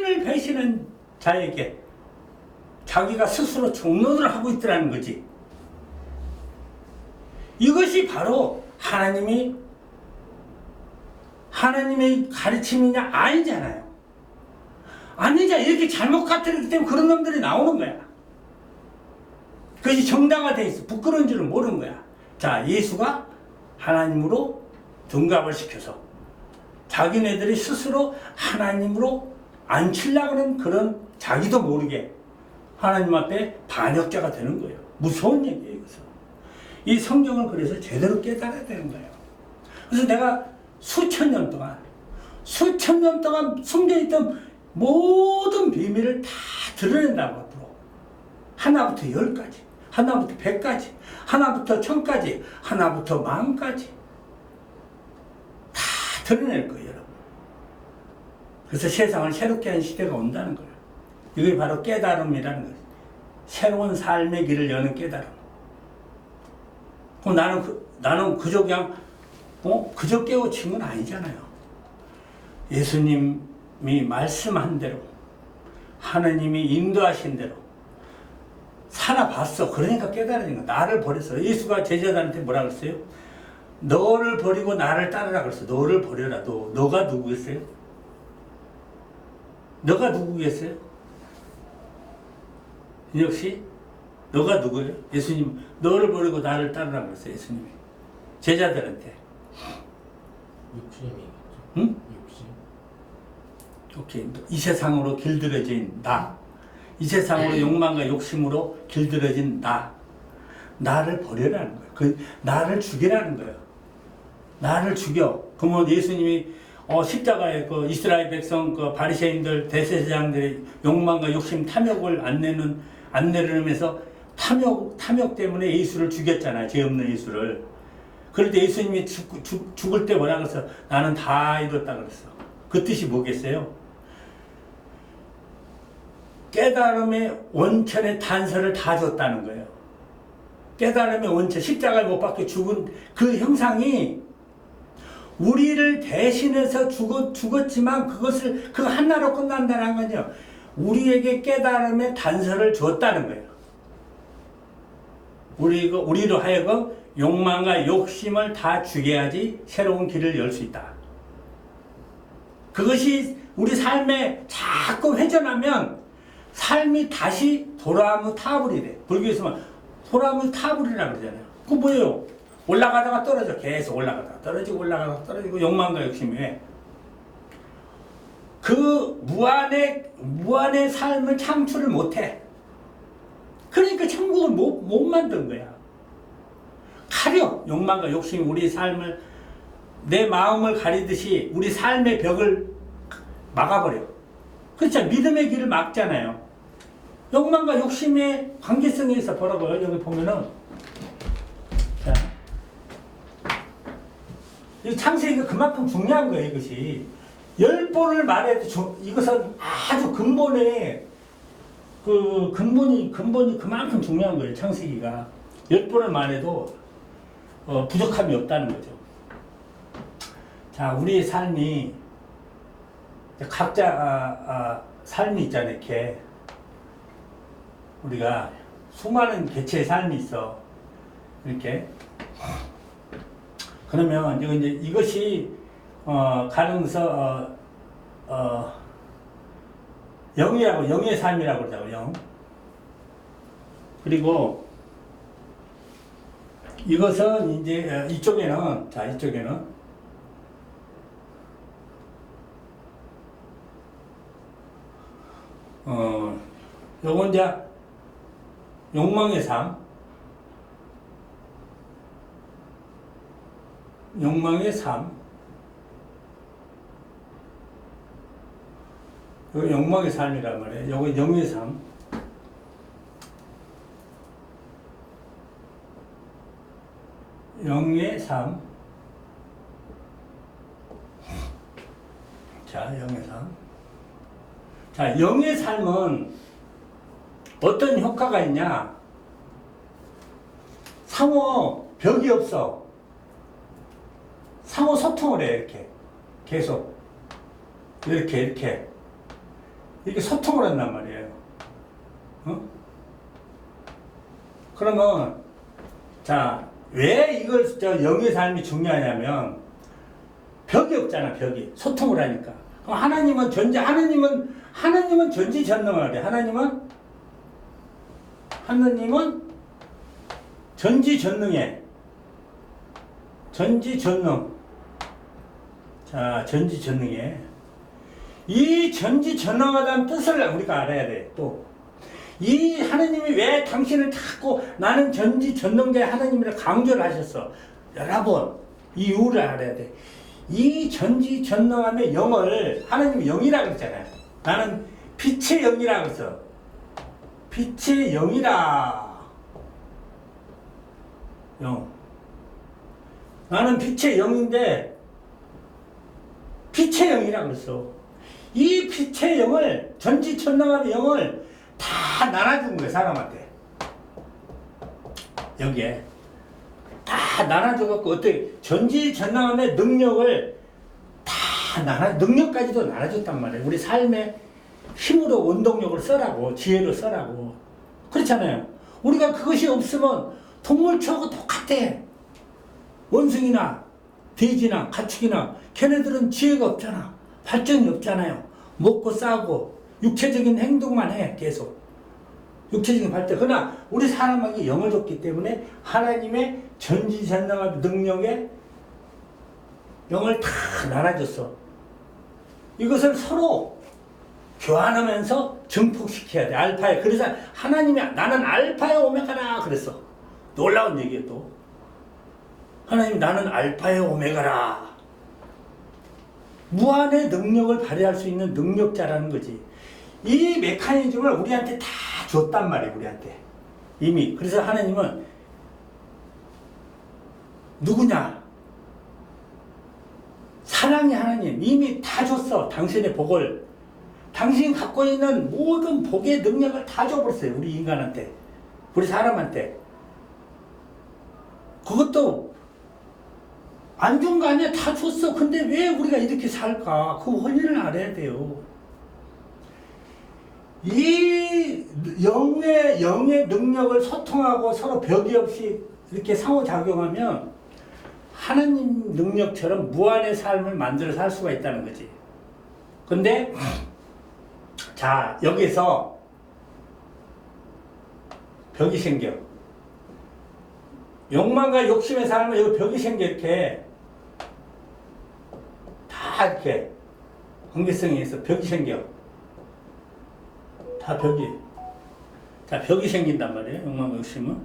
주인을 배신한 자에게 자기가 스스로 종노를 하고 있더라는 거지. 이것이 바로 하나님의 가르침이냐? 아니잖아요. 아니자. 이렇게 잘못 가르치기 때문에 그런 놈들이 나오는 거야. 그것이 정당화되어 있어. 부끄러운 줄은 모르는 거야. 자, 예수가 하나님으로 둔갑을 시켜서 자기네들이 스스로 하나님으로 앉히려고 하는 그런 자기도 모르게 하나님 앞에 반역자가 되는 거예요. 무서운 얘기예요, 이것은. 이 성경을 그래서 제대로 깨달아야 되는 거예요. 그래서 내가 수천 년 동안 숨겨 있던 모든 비밀을 다 드러낸다고 앞으로. 하나부터 10까지, 하나부터 100까지, 하나부터 1000까지, 하나부터 10,000까지 다 드러낼 거예요, 여러분. 그래서 세상을 새롭게 하는 시대가 온다는 거예요. 이게 바로 깨달음이라는 거예요. 새로운 삶의 길을 여는 깨달음. 그럼 나는 그저 그냥 그저 깨우친 건 아니잖아요. 예수님이 말씀한 대로, 하나님이 인도하신 대로 살아봤어. 그러니까 깨달은 거야. 나를 버렸어. 예수가 제자들한테 뭐라 그랬어요? 너를 버리고 나를 따르라 그랬어. 너를 버려라. 너가 누구겠어요? 너가 누구겠어요? 역시 너가 누구예요? 예수님 너를 버리고 나를 따르라 그랬어요. 예수님이 제자들한테. 육신이겠죠. 응? 육신. 오케이. 이 세상으로 길들여진 나, 이 세상으로 욕망과 욕심으로 길들여진 나를 버려라는 거예요. 나를 죽이라는 거예요. 나를 죽여. 그러면 예수님이 십자가에 그 이스라엘 백성, 그 바리새인들, 대제사장들의 욕망과 욕심, 탐욕을 안 내려면서 탐욕 때문에 예수를 죽였잖아요. 죄 없는 예수를. 그럴 때 예수님이 죽을 때 뭐라 그랬어? 나는 다 이뤘다 그랬어. 그 뜻이 뭐겠어요? 깨달음의 원천의 단서를 다 줬다는 거예요. 깨달음의 원천, 십자가에 못 박혀 죽은 그 형상이 우리를 대신해서 죽었지만 그 하나로 끝난다는 거죠. 우리에게 깨달음의 단서를 줬다는 거예요. 우리로 하여금 욕망과 욕심을 다 죽여야지 새로운 길을 열 수 있다. 그것이 우리 삶에 자꾸 회전하면 삶이 다시 도라무 타불이래. 불교에서는 도라무 타불이라고 그러잖아요. 그거 뭐예요? 올라가다가 떨어져. 계속 올라가다가 떨어지고 올라가다가 떨어지고 욕망과 욕심이 왜? 그 무한의 삶을 창출을 못해. 그러니까 천국을 못 만든 거야. 가려. 욕망과 욕심이 우리 삶을, 내 마음을 가리듯이 우리 삶의 벽을 막아버려. 그렇죠. 믿음의 길을 막잖아요. 욕망과 욕심의 관계성에 있어 보라고요. 여기 보면은, 자, 이 창세기가 그만큼 중요한 거예요. 이것이 10번을 말해도 이것은 아주 근본이 그만큼 중요한 거예요. 창세기가 10번을 말해도 부족함이 없다는 거죠. 자, 우리의 삶이 각자 삶이 있잖아요. 이렇게 우리가 수많은 개체의 삶이 있어. 이렇게. 그러면 이제 이것이 가능서 영의 삶이라고 그러자고. 영. 그리고 이것은 이제 이쪽에는 요건 이제 욕망의 삶, 욕망의 삶, 이거 욕망의 삶이란 말이에요. 요거 영의 삶. 영의 삶. 자, 영의 삶. 자, 영의 삶은 어떤 효과가 있냐? 상호 벽이 없어. 상호 소통을 해, 이렇게. 계속. 이렇게. 이렇게 소통을 한단 말이에요. 어? 그러면 자, 왜 이걸 영의 삶이 중요하냐면 벽이 없잖아. 벽이 소통을 하니까. 그럼 하나님은 전지전능하래. 하나님은 전지전능해. 전지전능. 자, 전지전능해. 이 전지전능하다는 뜻을 우리가 알아야 돼. 또 이 하나님이 왜 당신을 자꾸 나는 전지전능자의 하나님이라 강조를 하셨어. 여러분, 이 이유를 알아야 돼. 이 전지전능함의 영을 하나님이 영이라고 그랬잖아요. 나는 빛의 영이라고 그랬어. 빛의 영이라. 영. 나는 빛의 영인데 빛의 영이라고 그랬어. 이 빛의 영을, 전지전능함의 영을 다 나눠준 거예요, 사람한테. 여기에. 다 나눠줘갖고, 어떻게, 전지전능함의 능력을 능력까지도 나눠줬단 말이에요. 우리 삶의 힘으로 원동력을 써라고, 지혜를 써라고. 그렇잖아요. 우리가 그것이 없으면 동물초하고 똑같아. 원숭이나, 돼지나, 가축이나, 걔네들은 지혜가 없잖아. 발전이 없잖아요. 먹고 싸고, 육체적인 행동만 해, 계속. 육체적인 발전. 그러나 우리 사람에게 영을 줬기 때문에 하나님의 전지전능한 능력에 영을 다 나눠줬어. 이것을 서로 교환하면서 증폭시켜야 돼. 알파에. 그래서 하나님이 나는 알파의 오메가라 그랬어. 놀라운 얘기야 또. 하나님 나는 알파의 오메가라. 무한의 능력을 발휘할 수 있는 능력자라는 거지. 이 메커니즘을 우리한테 다 줬단 말이에요. 우리한테 이미. 그래서 하나님은 누구냐? 사랑의 하나님 이미 다 줬어. 당신의 복을. 당신이 갖고 있는 모든 복의 능력을 다 줘버렸어요. 우리 인간한테, 우리 사람한테. 그것도 안 준 거 아니야. 다 줬어. 근데 왜 우리가 이렇게 살까? 그 원인을 알아야 돼요. 이 영의 능력을 소통하고 서로 벽이 없이 이렇게 상호작용하면 하나님 능력처럼 무한의 삶을 만들어 살 수가 있다는 거지. 근데 자, 여기서 벽이 생겨. 욕망과 욕심의 삶은 여기 벽이 생겨. 이렇게 다 이렇게 관계성에 있어. 벽이 생겨. 다 벽이. 자, 벽이 생긴단 말이에요. 욕망과 욕심은.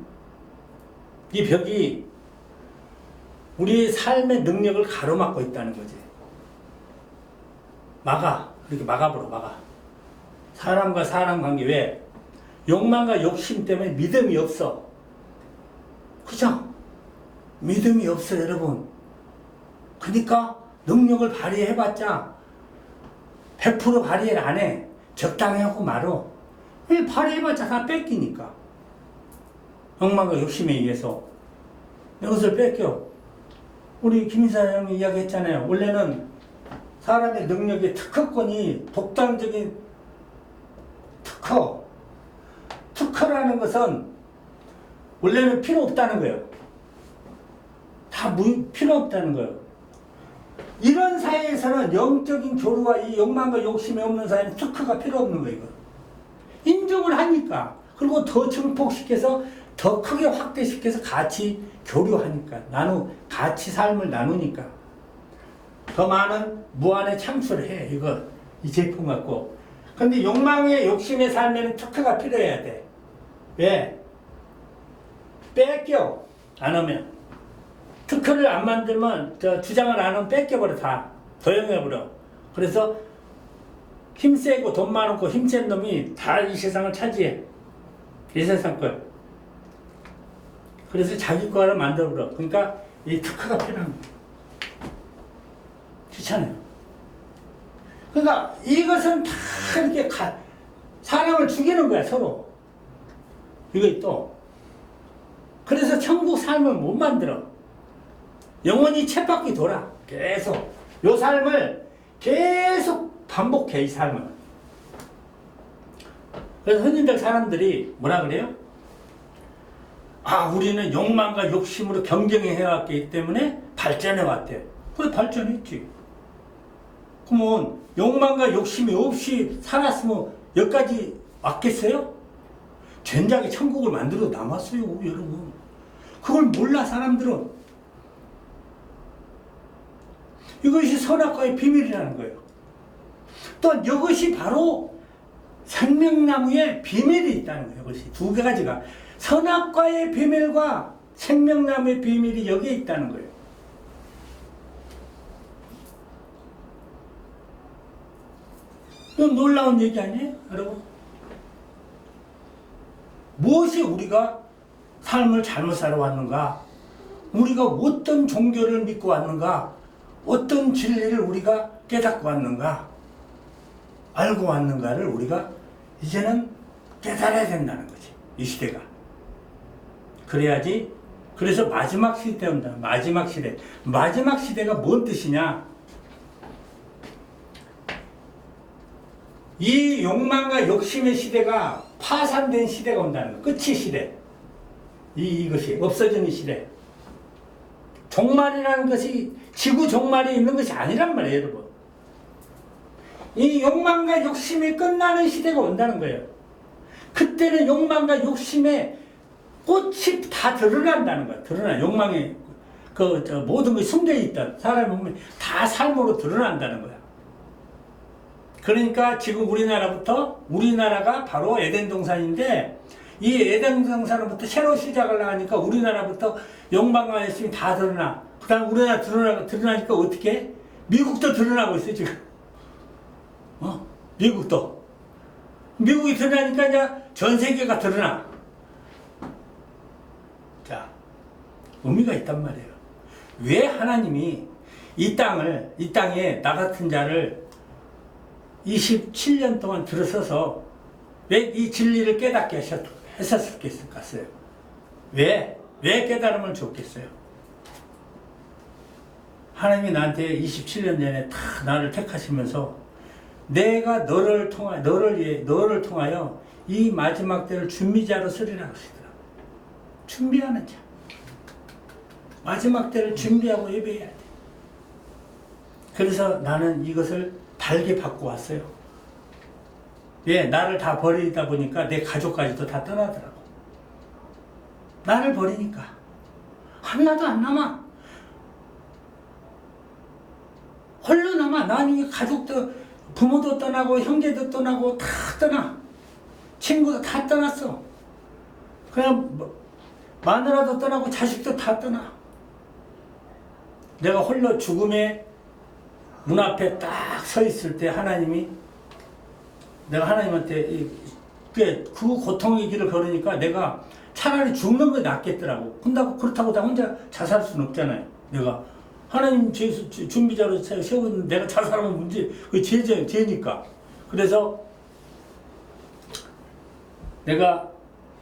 이 벽이 우리의 삶의 능력을 가로막고 있다는 거지. 막아. 이렇게 막아버려, 막아. 사람과 사람 관계. 왜? 욕망과 욕심 때문에 믿음이 없어. 그죠? 믿음이 없어, 여러분. 그러니까 능력을 발휘해봤자 100% 발휘를 안 해. 적당히 하고 말어. 왜 발휘해봤자 다 뺏기니까. 욕망과 욕심에 의해서 이것을 뺏겨. 우리 김인사 형이 이야기했잖아요. 원래는 사람의 능력의 특허권이 독단적인 특허라는 것은 원래는 필요 없다는 거예요. 다 필요 없다는 거예요. 이런 사회에서는 영적인 교류와 이 욕망과 욕심이 없는 사회는 특허가 필요 없는 거예요. 이거. 인정을 하니까. 그리고 더 증폭시켜서 더 크게 확대시켜서 같이 교류하니까. 같이 삶을 나누니까. 더 많은 무한의 창출을 해. 이 제품 갖고. 근데 욕망의 욕심의 삶에는 특허가 필요해야 돼. 왜? 뺏겨. 안 하면. 특허를 안 만들면, 주장을 안 하면 뺏겨버려, 다. 도용해버려. 그래서 힘세고 돈 많고 힘센 놈이 다 이 세상을 차지해. 이 세상 걸. 그래서 자기 거를 만들어버려. 그러니까 이 특허가 필요한 거야. 귀찮아요. 그러니까 이것은 다 이렇게 사람을 죽이는 거야, 서로. 이거 또. 그래서 천국 삶을 못 만들어. 영원히 쳇바퀴 돌아. 계속. 요 삶을 계속 반복해, 이 삶을. 그래서 흔히들 사람들이 뭐라 그래요? 아, 우리는 욕망과 욕심으로 경쟁해 왔기 때문에 발전해 왔대. 그래, 발전했지. 그러면 욕망과 욕심이 없이 살았으면 여기까지 왔겠어요? 전작에 천국을 만들어 남았어요, 여러분. 그걸 몰라, 사람들은. 이것이 선악과의 비밀이라는 거예요. 또 이것이 바로 생명나무의 비밀이 있다는 거예요. 이것이 두 가지가. 선악과의 비밀과 생명나무의 비밀이 여기에 있다는 거예요. 이건 놀라운 얘기 아니에요, 여러분? 무엇이 우리가 삶을 잘못 살아왔는가? 우리가 어떤 종교를 믿고 왔는가? 어떤 진리를 우리가 깨닫고 왔는가? 알고 왔는가를 우리가 이제는 깨달아야 된다는 거지, 이 시대가. 그래야지. 그래서 마지막 시대 온다. 마지막 시대. 마지막 시대가 뭔 뜻이냐? 이 욕망과 욕심의 시대가 파산된 시대가 온다는 거. 끝이 시대. 이것이 없어지는 시대. 종말이라는 것이 지구 종말이 있는 것이 아니란 말이에요, 여러분. 이 욕망과 욕심이 끝나는 시대가 온다는 거예요. 그때는 욕망과 욕심의 꽃이 다 드러난다는 거야. 드러나. 욕망의 모든 것이 숨겨 있던 사람의 몸이 다 삶으로 드러난다는 거야. 그러니까 지금 우리나라가 바로 에덴 동산인데, 이 에덴 동산으로부터 새로 시작을 하니까 우리나라부터 욕망과 욕심이 다 드러나. 그 다음 우리나라 드러나니까 어떻게 해? 미국도 드러나고 있어요, 지금. 미국도. 미국이 드러나니까 이제 전 세계가 드러나. 자, 의미가 있단 말이에요. 왜 하나님이 이 땅에 나 같은 자를 27년 동안 들어서서 왜 이 진리를 깨닫게 했었겠어요? 왜 깨달음을 줬겠어요? 하나님이 나한테 27년 전에 다 나를 택하시면서 내가 너를 통하여 이 마지막 때를 준비자로 쓰리라고 하시더라. 준비하는 자. 마지막 때를 준비하고 예배해야 돼. 그래서 나는 이것을 달게 받고 왔어요. 왜? 나를 다 버리다 보니까 내 가족까지도 다 떠나더라고. 나를 버리니까. 하나도 안 남아. 홀로 남아. 나는 가족도, 부모도 떠나고, 형제도 떠나고, 다 떠나. 친구도 다 떠났어. 그냥 마누라도 떠나고, 자식도 다 떠나. 내가 홀로 죽음의 문 앞에 딱 서 있을 때 내가 하나님한테 그 고통의 길을 걸으니까 내가 차라리 죽는 게 낫겠더라고. 그렇다고 나 혼자 자살할 수는 없잖아요. 내가 하나님 준비자로 세웠는데 내가 자살하면 문제, 그 죄니까. 그래서 내가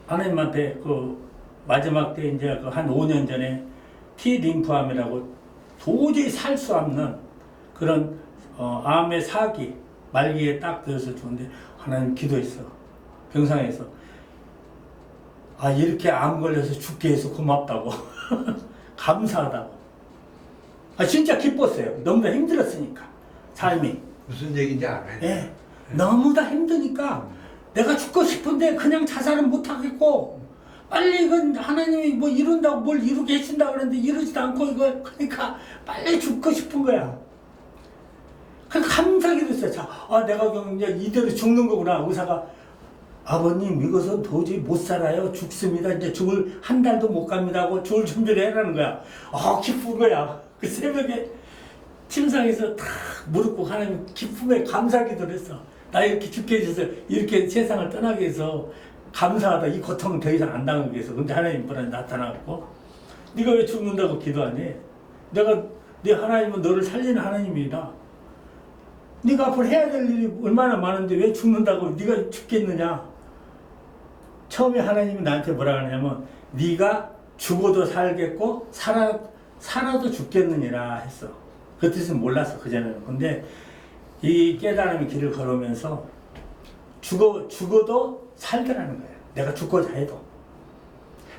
하나님한테 마지막 때 이제 한 5년 전에 T림프암이라고 도저히 살 수 없는 그런 암의 사기 말기에 딱 들어서 죽는데 하나님 기도했어. 병상에서. 아, 이렇게 암 걸려서 죽게 해서 고맙다고. 감사하다고. 아, 진짜 기뻤어요. 너무나 힘들었으니까. 삶이. 무슨 얘기인지 알아요. 예. 너무나 힘드니까 내가 죽고 싶은데 그냥 자살은 못하겠고, 빨리 이건 하나님이 뭐 이룬다고 뭘 이루게 해준다고 그러는데 이루지도 않고 그러니까 빨리 죽고 싶은 거야. 그러니까 감사하게 됐어요. 자, 내가 그냥 이제 이대로 죽는 거구나. 의사가, 아버님, 이것은 도저히 못 살아요. 죽습니다. 이제 죽을 한 달도 못 갑니다. 하고 죽을 준비를 해라는 거야. 기쁜 거야. 그 새벽에 침상에서 탁 무릎 꿇고 하나님 기쁨에 감사 기도를 했어. 나 이렇게 죽게 해줘서 이렇게 세상을 떠나게 해서 감사하다. 이 고통은 더 이상 안 당하기 위해서. 근데 하나님 보라 나타나고, 네가 왜 죽는다고 기도하니? 네 하나님은 너를 살리는 하나님이다. 네가 앞으로 해야 될 일이 얼마나 많은데 왜 죽는다고 네가 죽겠느냐? 처음에 하나님이 나한테 뭐라 그러냐면, 네가 죽어도 살겠고 살아도 죽겠느니라 했어. 그 뜻은 몰랐어, 그전에는. 근데 이 깨달음의 길을 걸으면서 죽어도 살더라는 거예요. 내가 죽고자 해도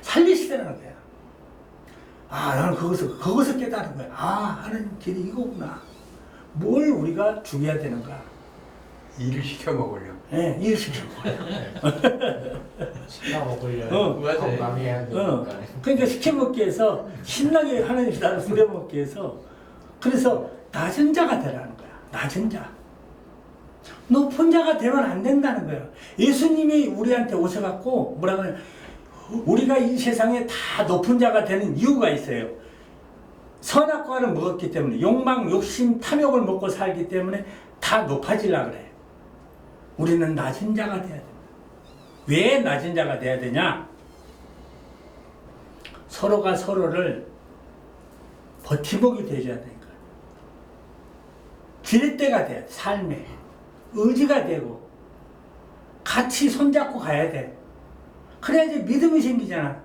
살리시더라는 거예요. 아, 나는 거기서 깨달은 거예요. 아, 하나님 길이 이거구나. 뭘 우리가 죽여야 되는가? 일을 시켜 먹으려. 예, 일 시켜 먹어요. 시켜 먹으려면 맞아요. 건강해야 되니까. 그러니까 시켜 먹기 위해서 신나게 하나님 나를 부려 먹기 위해서 그래서 낮은 자가 되라는 거야. 낮은 자. 높은 자가 되면 안 된다는 거예요. 예수님이 우리한테 오셔갖고 뭐라 그래? 우리가 이 세상에 다 높은 자가 되는 이유가 있어요. 선악과를 먹었기 때문에 욕망, 욕심, 탐욕을 먹고 살기 때문에 다 높아지려고 그래. 우리는 낮은 자가 돼야 됩니다. 왜 낮은 자가 돼야 되냐? 서로가 서로를 버팀목이 되어야 되니까. 지렛대가 돼야 돼. 삶에 의지가 되고 같이 손잡고 가야 돼. 그래야지 믿음이 생기잖아.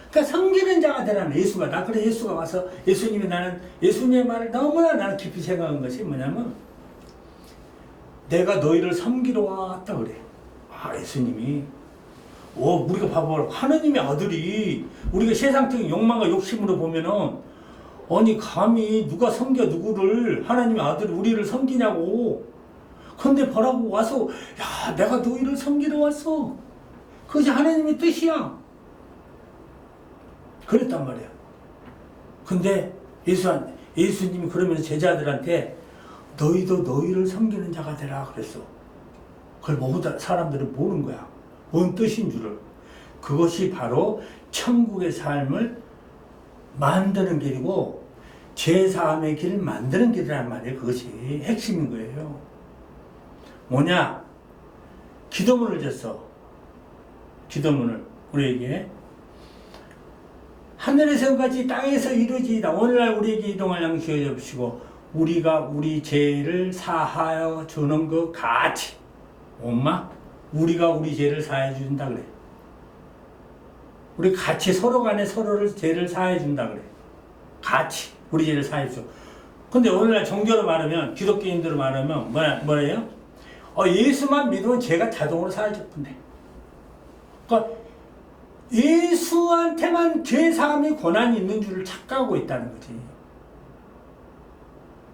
그러니까 섬기는 자가 되라는 예수가. 나 그래 예수가 와서 나는 예수님의 말을 너무나 나는 깊이 생각한 것이 뭐냐면 내가 너희를 섬기러 왔다 그래. 아, 예수님이 우리가 봐봐. 하나님의 아들이 우리가 세상적인 욕망과 욕심으로 보면은 아니 감히 누가 섬겨 누구를 하나님의 아들이 우리를 섬기냐고. 근데 보라고 와서 야 내가 너희를 섬기러 왔어. 그것이 하나님의 뜻이야. 그랬단 말이야. 근데 예수님이 그러면서 제자들한테 너희도 너희를 섬기는 자가 되라 그랬어. 그걸 모든 사람들은 모르는 거야. 뭔 뜻인 줄을. 그것이 바로 천국의 삶을 만드는 길이고 제사함의 길을 만드는 길이란 말이에요. 그것이 핵심인 거예요. 뭐냐? 기도문을 줬어. 기도문을 우리에게 하늘에서 같이 땅에서 이루어지이다. 오늘날 우리에게 이동할 양식을 주시고 우리가 우리 죄를 사하여 주는 것 같이. 엄마? 우리가 우리 죄를 사해 준다 그래. 우리 같이 서로 간에 서로를 죄를 사해 준다 그래. 같이 우리 죄를 사해 줘. 근데 오늘날 종교로 말하면 기독교인들로 말하면 뭐래요? 예수만 믿으면 죄가 자동으로 사해졌던데. 그러니까 예수한테만 죄 사함의 권한이 있는 줄을 착각하고 있다는 거지.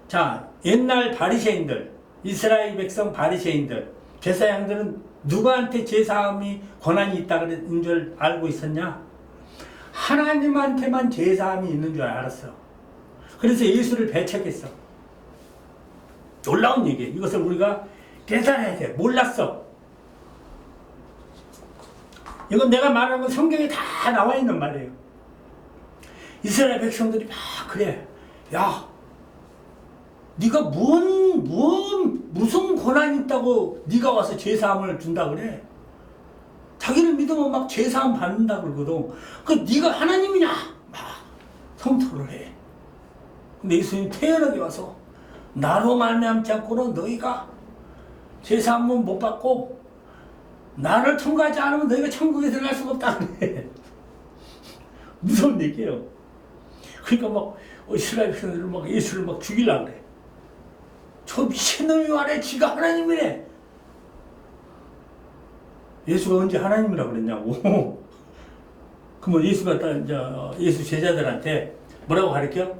자, 옛날 바리새인들, 이스라엘 백성 바리새인들, 제사장들은 누구한테 죄 사함이 권한이 있다는 줄 알고 있었냐? 하나님한테만 죄 사함이 있는 줄 알았어. 그래서 예수를 배척했어. 놀라운 얘기예요. 이것을 우리가 깨달아야 돼. 몰랐어. 이건 내가 말하는 건 성경에 다 나와 있는 말이에요. 이스라엘 백성들이 막 그래. 야, 네가 무슨 권한이 있다고 네가 와서 죄사함을 준다 그래. 자기를 믿으면 막 죄사함 받는다 그러거든. 그 네가 하나님이냐? 막 성토를 해. 근데 예수님 태연하게 와서 나로 말미암지 않고는 너희가 죄사함은 못 받고 나를 통과하지 않으면 너희가 천국에 들어갈 수가 없다 그래. 무서운 얘기예요. 그러니까 막 이스라엘 백성들을 막 예수를 막 죽이려고 그래. 저 미친놈이 말해. 지가 하나님이래. 예수가 언제 하나님이라고 그랬냐고. 그러면 예수가 이제 예수 제자들한테 뭐라고 가르쳐?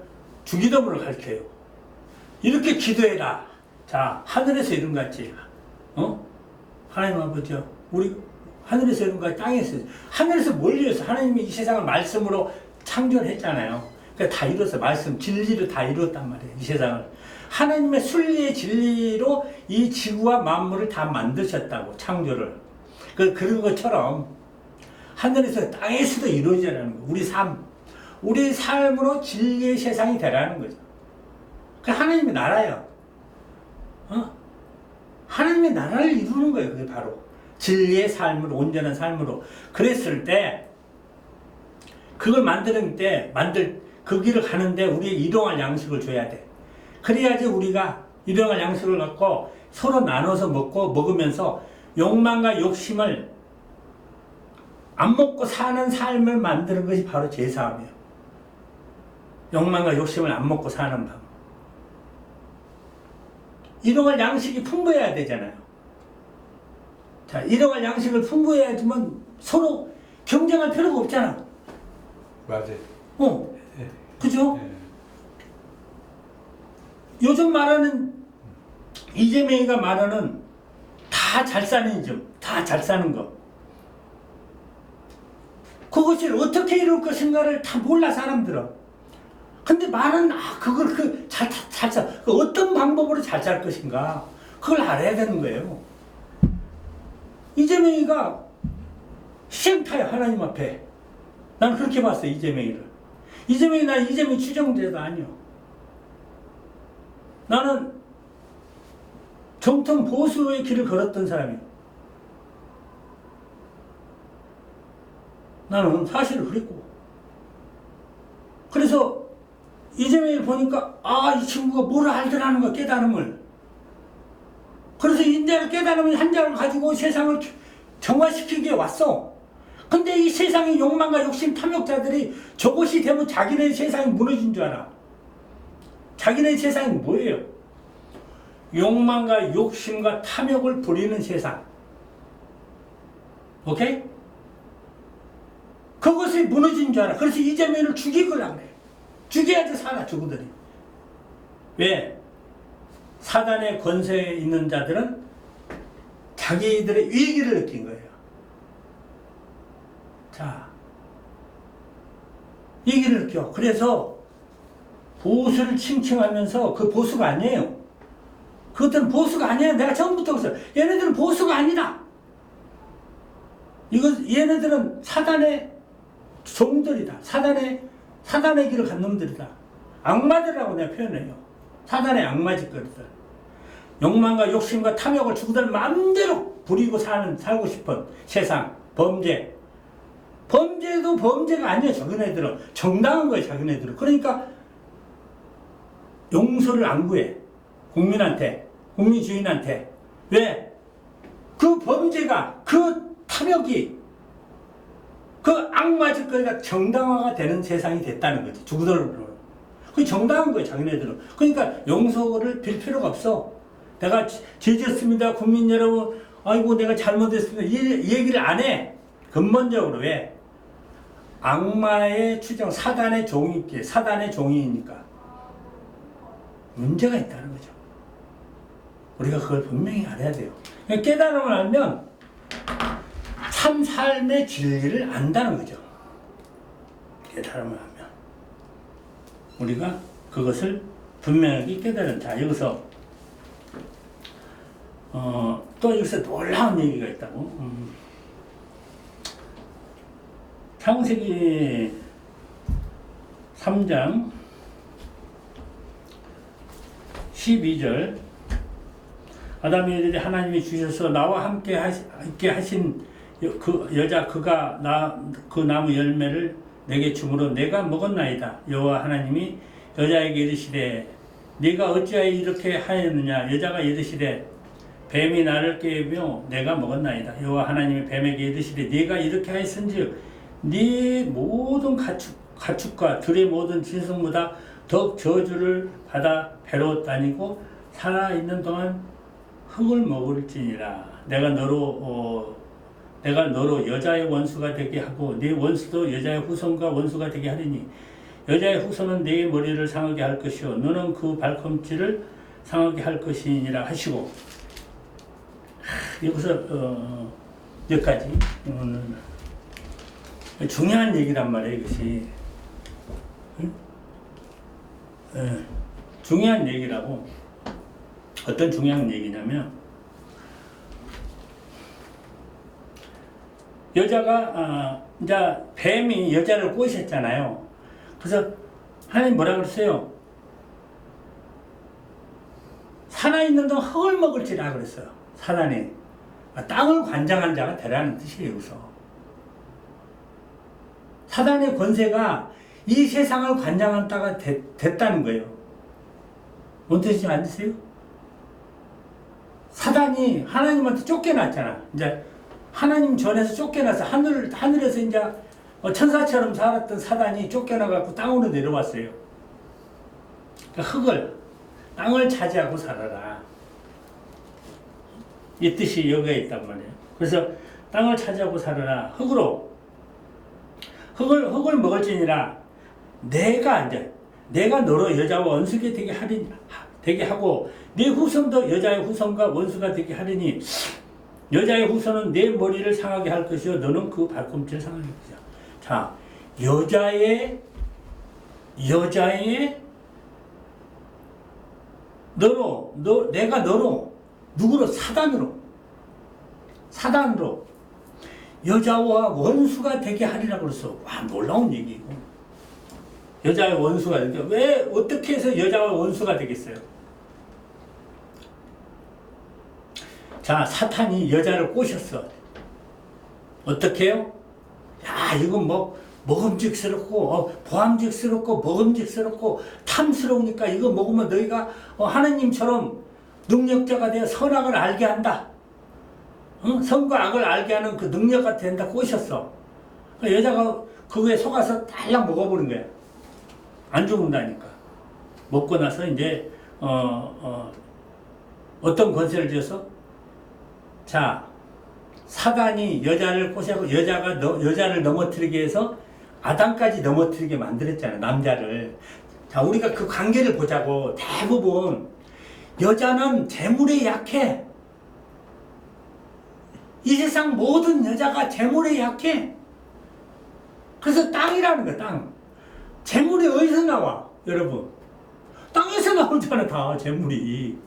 주기도문을 가르쳐요. 이렇게 기도해라. 자, 하늘에서 이룬 것 같지? 하나님 아버지요. 우리 하늘에서 이룬 것 같지? 땅에서. 하늘에서 뭘 이뤘어? 하나님이 이 세상을 말씀으로 창조했잖아요. 그러니까 다 이뤘어. 말씀, 진리로 다 이뤘단 말이에요. 이 세상을. 하나님의 순리의 진리로 이 지구와 만물을 다 만드셨다고. 창조를. 그런 것처럼 하늘에서 땅에서도 이루어지라는 거예요. 우리 삶으로 진리의 세상이 되라는 거죠. 그 하나님의 나라예요. 하나님의 나라를 이루는 거예요. 그게 바로 진리의 삶으로, 온전한 삶으로. 그랬을 때 그걸 그 길을 가는데 우리에게 일용할 양식을 줘야 돼. 그래야지 우리가 일용할 양식을 갖고 서로 나눠서 먹으면서 욕망과 욕심을 안 먹고 사는 삶을 만드는 것이 바로 제사함이에요. 욕망과 욕심을 안 먹고 사는 방법. 일용할 양식이 풍부해야 되잖아요. 자, 잃어갈 양식을 풍부해야지만 서로 경쟁할 필요가 없잖아. 맞아요. 예. 그죠? 예. 요즘 말하는 이재명이가 말하는 다 잘 사는 점, 다 잘 사는 거. 그것을 어떻게 이룰 것인가를 다 몰라 사람들은. 근데 말은 그걸 잘 사. 어떤 방법으로 잘 살 것인가 그걸 알아야 되는 거예요. 이재명이가 시행타야 하나님 앞에. 나는 그렇게 봤어요 이재명이를. 난 이재명 추정제도 아니요. 나는 정통 보수의 길을 걸었던 사람이에요. 나는 사실을 그랬고. 그래서 이재명을 보니까 이 친구가 뭘 알더라는 거야, 깨달음을. 그래서 인자를 깨달음을 한 자를 가지고 세상을 정화시키기에 왔어. 근데 이 세상의 욕망과 욕심 탐욕자들이 저것이 되면 자기네 세상이 무너진 줄 알아. 자기네 세상이 뭐예요? 욕망과 욕심과 탐욕을 부리는 세상. 오케이? 그것이 무너진 줄 알아. 그래서 이재명을 죽이려고 그래. 죽여야지 살아, 저거들이. 왜? 사단의 권세에 있는 자들은 자기들의 위기를 느낀 거예요. 자, 위기를 느껴. 그래서 보수를 칭칭하면서 그 보수가 아니에요. 그것들은 보수가 아니에요. 내가 처음부터 그랬어요. 얘네들은 보수가 아니다. 얘네들은 사단의 종들이다. 사단의 길을 간 놈들이다. 악마들이라고 내가 표현해요. 사단의 악마 짓거리들. 욕망과 욕심과 탐욕을 주구들 마음대로 부리고 살고 싶은 세상, 범죄. 범죄도 범죄가 아니에요. 자기네들은 정당한 거예요. 자기네들은. 그러니까 용서를 안 구해. 국민한테, 국민 주인한테. 왜? 그 범죄가, 그 탐욕이, 그 악마 짓거리가 정당화가 되는 세상이 됐다는 거지. 주구들로. 그게 정당한 거예요. 자기네들은. 그러니까 용서를 빌 필요가 없어. 내가 죄졌습니다. 국민 여러분. 아이고 내가 잘못했습니다. 이 얘기를 안 해. 근본적으로 왜? 악마의 추정, 사단의 종이니까 문제가 있다는 거죠. 우리가 그걸 분명히 알아야 돼요. 깨달음을 알면 참 삶의 진리를 안다는 거죠. 깨달음을 하면 우리가 그것을 분명하게 깨달은. 자, 여기서 또 여기서 놀라운 얘기가 있다고. 창세기 3장 12절 아담이 이르되 하나님이 주셔서 나와 함께 있게 하신 그 여자 그가 그 나무 열매를 내게 주므로 내가 먹었나이다. 여호와 하나님이 여자에게 이르시되 네가 어찌하여 이렇게 하였느냐. 여자가 이르시되 뱀이 나를 깨우며 내가 먹었나이다. 여호와 하나님이 뱀에게 이르시되 네가 이렇게 하였은즉 네 모든 가축과 들의 모든 짐승보다 더욱 저주를 받아 배로 다니고 살아있는 동안 흙을 먹을지니라. 내가 너로 여자의 원수가 되게 하고 네 원수도 여자의 후손과 원수가 되게 하리니 여자의 후손은 네 머리를 상하게 할 것이요 너는 그 발꿈치를 상하게 할 것이니라 하시고. 여기서 여기까지 중요한 얘기란 말이에요. 이것이 중요한 얘기라고. 어떤 중요한 얘기냐면 여자가 이제 뱀이 여자를 꼬셨잖아요. 그래서 하나님 뭐라 그랬어요? 살아있는 동안 흙을 먹을지라 그랬어요. 사단이 땅을 관장한 자가 되라는 뜻이에요. 여기서 사단의 권세가 이 세상을 관장한 자가 됐다는 거예요. 뭔 뜻인지 아세요? 사단이 하나님한테 쫓겨났잖아. 이제 하나님 전에서 쫓겨나서 하늘에서 이제 천사처럼 살았던 사단이 쫓겨나갖고 땅으로 내려왔어요. 그러니까 땅을 차지하고 살아라. 이 뜻이 여기에 있단 말이에요. 그래서 땅을 차지하고 살아라. 흙을 먹을지니라. 내가 너로 여자와 원수가 되게 하고 네 후손도 여자의 후손과 원수가 되게 하리니 여자의 후손은 내 머리를 상하게 할 것이요 너는 그 발꿈치를 상하게 할 것이야. 자, 내가 너로 누구로 사단으로 여자와 원수가 되게 하리라고 그랬어. 와, 놀라운 얘기고. 여자의 원수가 되게. 왜 어떻게 해서 여자와 원수가 되겠어요? 자, 사탄이 여자를 꼬셨어. 어떻게 해요? 야, 이건 뭐 먹음직스럽고 보암직스럽고 먹음직스럽고 탐스러우니까 이거 먹으면 너희가 하나님처럼 능력자가 되어 선악을 알게 한다. 응? 선과 악을 알게 하는 그 능력가 된다 꼬셨어. 여자가 그거에 속아서 달랑 먹어버린 거야. 안 죽는다니까. 먹고 나서 이제 어떤 권세를 쥐어서 자, 사단이 여자를 꼬셔고 여자를 넘어뜨리게 해서 아담까지 넘어뜨리게 만들었잖아요. 남자를. 자, 우리가 그 관계를 보자고. 대부분 여자는 재물에 약해. 이 세상 모든 여자가 재물에 약해. 그래서 땅이라는 거야, 땅. 재물이 어디서 나와, 여러분? 땅에서 나오잖아, 다, 재물이.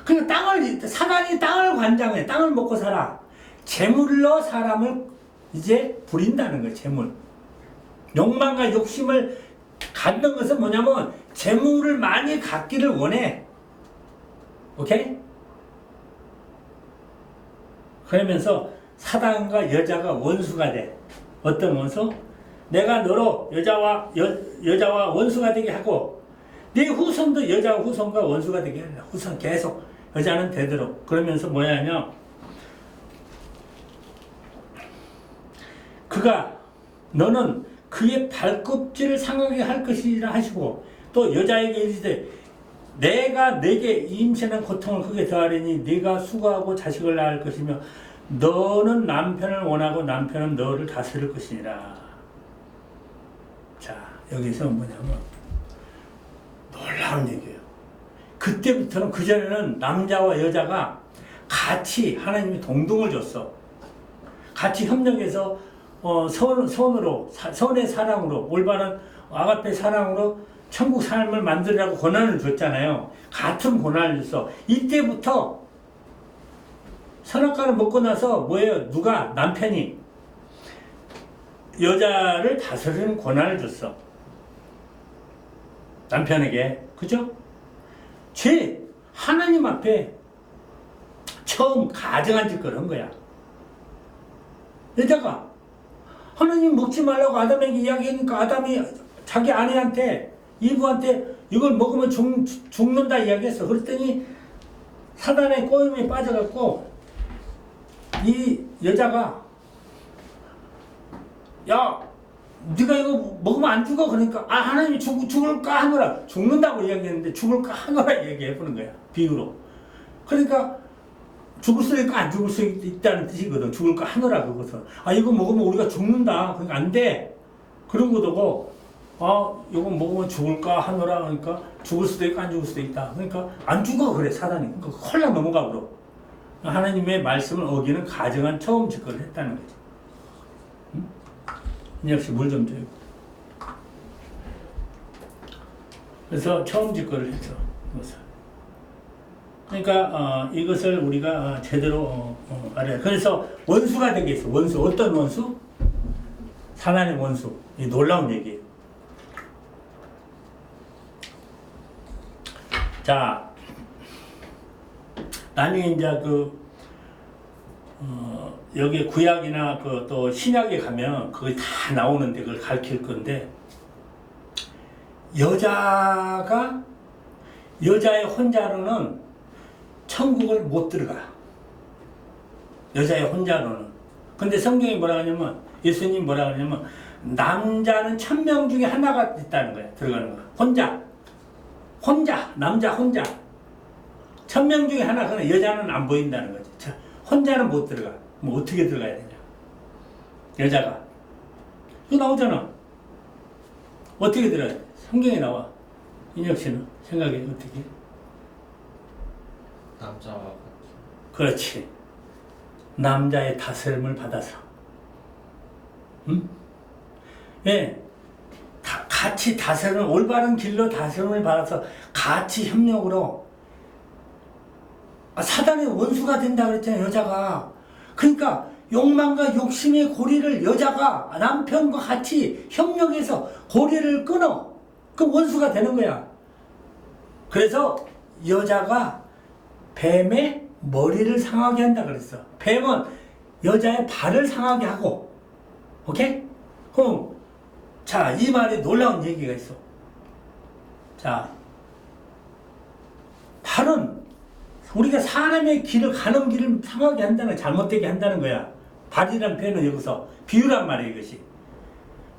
그러니까 사단이 땅을 관장해. 땅을 먹고 살아. 재물로 사람을 이제 부린다는 거야, 재물. 욕망과 욕심을 갖는 것은 뭐냐면, 재물을 많이 갖기를 원해. 오케이? 그러면서 사단과 여자가 원수가 돼. 어떤 원수? 내가 너로 여자와 원수가 되게 하고 네 후손도 여자와 후손과 원수가 되게 한다. 후손 계속 여자는 되도록. 그러면서 뭐냐면 너는 그의 발꿈치를 상하게 할 것이라 하시고 또 여자에게 이르시되 내가 네게 임신한 고통을 크게 더하리니 네가 수고하고 자식을 낳을 것이며 너는 남편을 원하고 남편은 너를 다스릴 것이니라. 자, 여기서 뭐냐면 놀라운 얘기예요. 그때부터는 그전에는 남자와 여자가 같이 하나님이 동등을 줬어. 같이 협력해서 선의 사랑으로 올바른 아가페 사랑으로 천국 삶을 만들라고 권한을 줬잖아요. 같은 권한을 줬어. 이때부터 선악과를 먹고 나서 뭐예요? 남편이 여자를 다스리는 권한을 줬어. 남편에게. 그죠? 하나님 앞에 처음 가증한 짓을 한 거야. 여자가 하나님 먹지 말라고 아담에게 이야기하니까 아담이 자기 아내한테 이브한테 이걸 먹으면 죽는다 이야기했어. 그랬더니 사단의 꼬임에 빠져갖고 이 여자가 야 네가 이거 먹으면 안 죽어. 그러니까 하나님이 죽을까 하노라. 죽는다고 이야기했는데 죽을까 하노라 얘기해보는 거야. 비유로. 그러니까 죽을 수도 있고 안 죽을 수 있다는 뜻이거든. 죽을까 하노라 그것은. 이거 먹으면 우리가 죽는다. 그러니까 안 돼. 그런 거고 이거 먹으면 죽을까 하노라. 그러니까 죽을 수도 있고 안 죽을 수도 있다. 그러니까 안 죽어 그래 사단이. 그러니까 헐랑 넘어가 버려. 하나님의 말씀을 어기는 가정한 처음 짓거리를 했다는 거지. 응? 역시 물 좀 줘요. 그래서 처음 짓거리를 했죠. 그러니까 이것을 우리가 제대로 알아야. 그래서 원수가 되겠어. 원수. 어떤 원수? 사단의 원수. 이 놀라운 얘기예요. 자, 나중에 이제 여기 구약이나 또 신약에 가면 그게 다 나오는데 그걸 가르칠 건데 여자의 혼자로는 천국을 못 들어가. 여자의 혼자로는. 근데 성경이 뭐라 하냐면 예수님 뭐라 하냐면 남자는 1000명 중에 하나가 있다는 거야. 들어가는 거야. 남자 혼자 1000명 중에 하나. 그러나 여자는 안 보인다는 거지. 자, 혼자는 못 들어가. 뭐 어떻게 들어가야 되냐? 여자가. 이거 나오잖아. 어떻게 들어가야 돼? 성경에 나와. 인혁 씨는 생각해 어떻게? 남자와 같이. 그렇지. 남자의 다스림을 받아서. 응? 예. 같이 다스림을, 올바른 길로 다스림을 받아서 같이 협력으로 사단의 원수가 된다 그랬잖아요, 여자가. 그러니까 욕망과 욕심의 고리를 여자가 남편과 같이 협력해서 고리를 끊어. 그럼 원수가 되는 거야. 그래서 여자가 뱀의 머리를 상하게 한다 그랬어. 뱀은 여자의 발을 상하게 하고. 오케이? 그럼 자, 이 말에 놀라운 얘기가 있어. 자, 발은 우리가 사람의 길을 가는 길을 상하게 한다는 거야. 잘못되게 한다는 거야. 발이란 표현은 여기서 비유란 말이야, 이것이.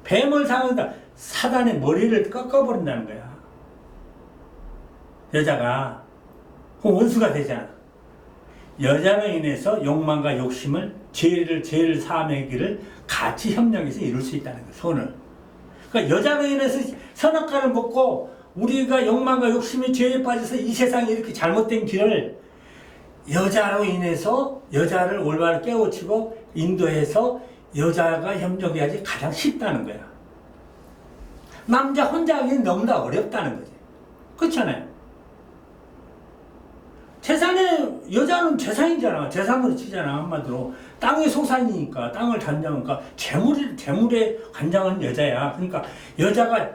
뱀을 상한다. 사단의 머리를 꺾어버린다는 거야. 여자가. 그 원수가 되잖아. 여자로 인해서 욕망과 욕심을, 죄를 사함의 길을 같이 협력해서 이룰 수 있다는 거야, 손을. 그러니까 여자로 인해서 선악과를 먹고 우리가 욕망과 욕심의 죄에 빠져서 이 세상에 이렇게 잘못된 길을 여자로 인해서 여자를 올바로 깨우치고 인도해서 여자가 협력해야지 가장 쉽다는 거야. 남자 혼자 하기는 너무나 어렵다는 거지. 그렇잖아요. 재산에, 여자는 재산이잖아. 재산으로 치잖아, 한마디로. 땅의 소산이니까, 땅을 단장하니까, 재물에 관장하는 여자야. 그러니까, 여자가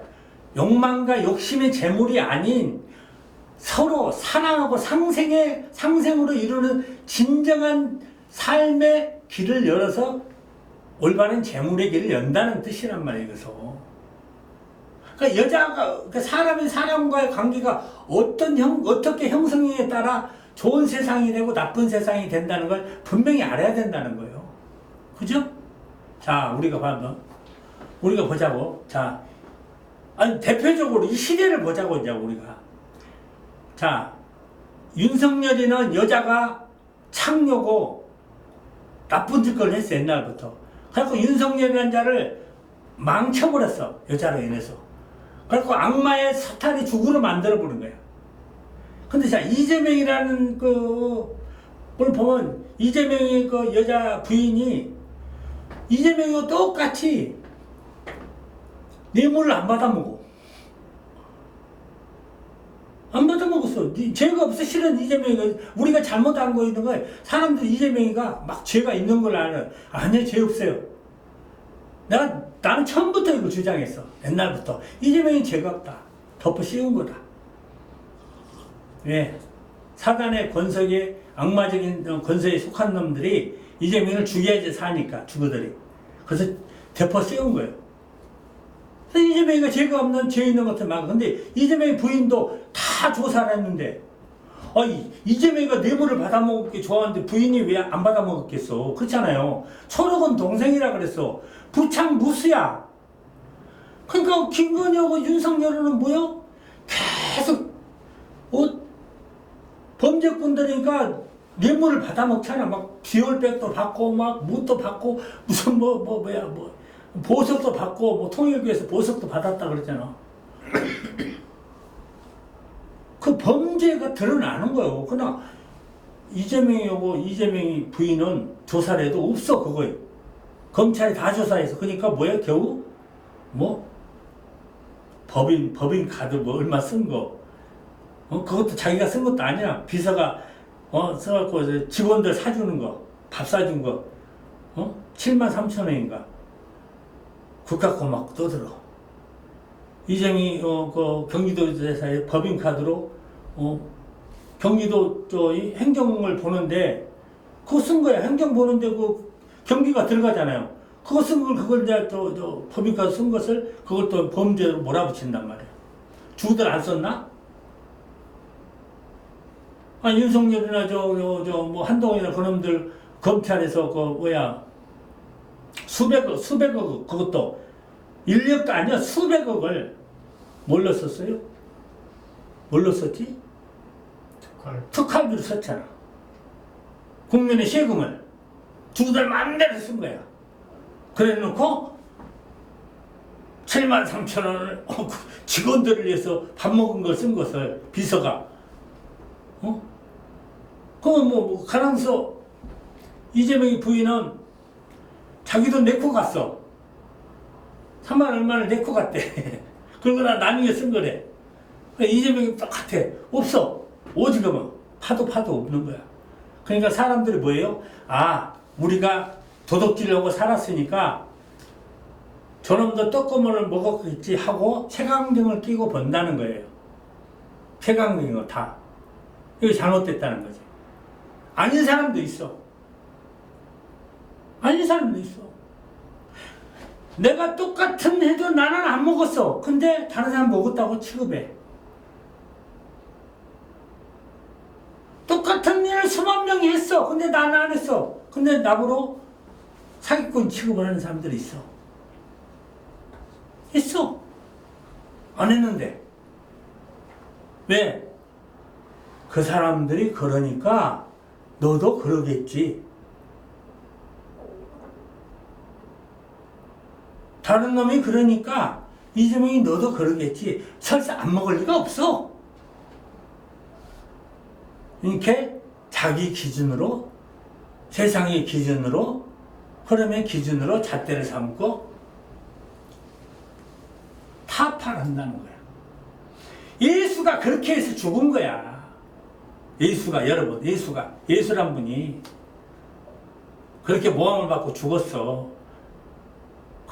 욕망과 욕심의 재물이 아닌 서로 사랑하고 상생으로 이루는 진정한 삶의 길을 열어서 올바른 재물의 길을 연다는 뜻이란 말이에요, 그래서. 그러니까 여자가, 그러니까 사람의 사람과의 관계가 어떻게 형성에 따라 좋은 세상이 되고 나쁜 세상이 된다는 걸 분명히 알아야 된다는 거예요. 그죠? 자, 우리가 보자고. 자, 아니, 대표적으로 이 시대를 보자고, 이제 우리가. 자, 윤석열이는 여자가 창녀고 나쁜 짓을 했어, 옛날부터. 그래서 윤석열이라는 자를 망쳐버렸어, 여자로 인해서. 그래서 악마의 사탄이 죽으로 만들어버린 거야. 근데 자, 이재명이라는 걸 보면, 이재명의 그 여자 부인이, 이재명이와 똑같이 뇌물을 안 받아먹어. 안 받아먹었어. 죄가 없어. 실은 이재명이가, 우리가 잘못한 거 있는 거야. 사람들 이재명이가 막 죄가 있는 걸 알아. 아니야, 죄 없어요. 나는 처음부터 이걸 주장했어. 옛날부터. 이재명이 죄가 없다. 덮어 씌운 거다. 왜? 사단의 권석에, 악마적인 권세에 속한 놈들이 이재명을 죽여야지 사니까, 주부들이. 그래서 덮어 씌운 거예요. 그래서 이재명이가 죄가 없는, 죄 있는 것들 막. 근데 이재명의 부인도 다 조사를 했는데, 이재명이가 뇌물을 받아먹기 좋아하는데 부인이 왜 안 받아먹었겠어? 그렇잖아요. 서로는 동생이라 그랬어. 부창 무수야. 그러니까 김건희하고 윤석열은 뭐야? 계속 범죄꾼들이니까 뇌물을 받아먹잖아. 막 기월백도 받고 막 무도 받고 무슨 보석도 받고 뭐 통일교에서 보석도 받았다 그랬잖아. 그 범죄가 드러나는 거예요. 그러나 이재명이하고 이재명이 부인은 조사를 해도 없어, 그거에. 검찰이 다 조사해서. 그러니까 뭐야, 겨우? 법인 카드 얼마 쓴 거. 그것도 자기가 쓴 것도 아니야. 비서가, 써갖고 직원들 사주는 거. 밥 사준 거. 73,000원인가. 국가 거 막 떠들어. 이재명이, 경기도지사의 법인 카드로, 경기도 행정을 보는데, 그거 쓴 거야. 행정 보는데 경기가 들어가잖아요. 그거 쓴 걸, 그걸 이제 법인카드 쓴 것을 그걸 또 범죄로 몰아붙인단 말이야. 주들 안 썼나? 윤석열이나 한동훈이나 그놈들 검찰에서 수백억, 그것도 인력도 아니야. 수백억을 뭘로 썼어요? 뭘로 썼지? 특활비로 썼잖아. 국민의 세금을 주들 마음대로 쓴 거야. 그래 놓고 7만 3천 원을 직원들을 위해서 밥 먹은 걸 쓴 것을 비서가 그럼 뭐 가랑서 이재명의 부인은 자기도 내고 갔어. 3만 얼마를 내고 갔대. 그러고 나중에 쓴 거래. 이재명이 똑같아. 없어. 오지금은 파도 없는 거야. 그러니까 사람들이 뭐예요? 아, 우리가 도둑질하고 살았으니까 저놈도 떡고물을 먹었겠지 하고 채광등을 끼고 본다는 거예요. 채광등이고 다. 이거 잘못됐다는 거지. 아닌 사람도 있어. 아닌 사람도 있어. 내가 똑같은 해도 나는 안 먹었어. 근데 다른 사람 먹었다고 취급해. 똑같은 일을 수만 명이 했어. 근데 나는 안 했어. 근데 나보고 사기꾼 취급을 하는 사람들이 있어. 했어. 안 했는데. 왜? 그 사람들이 그러니까 너도 그러겠지. 다른 놈이 그러니까 이재명이 너도 그러겠지. 설사 안 먹을 리가 없어. 이렇게 자기 기준으로, 세상의 기준으로, 흐름의 기준으로 잣대를 삼고 타파한다는 거야. 예수가 그렇게 해서 죽은 거야. 예수가, 여러분, 예수란 분이 그렇게 모함을 받고 죽었어.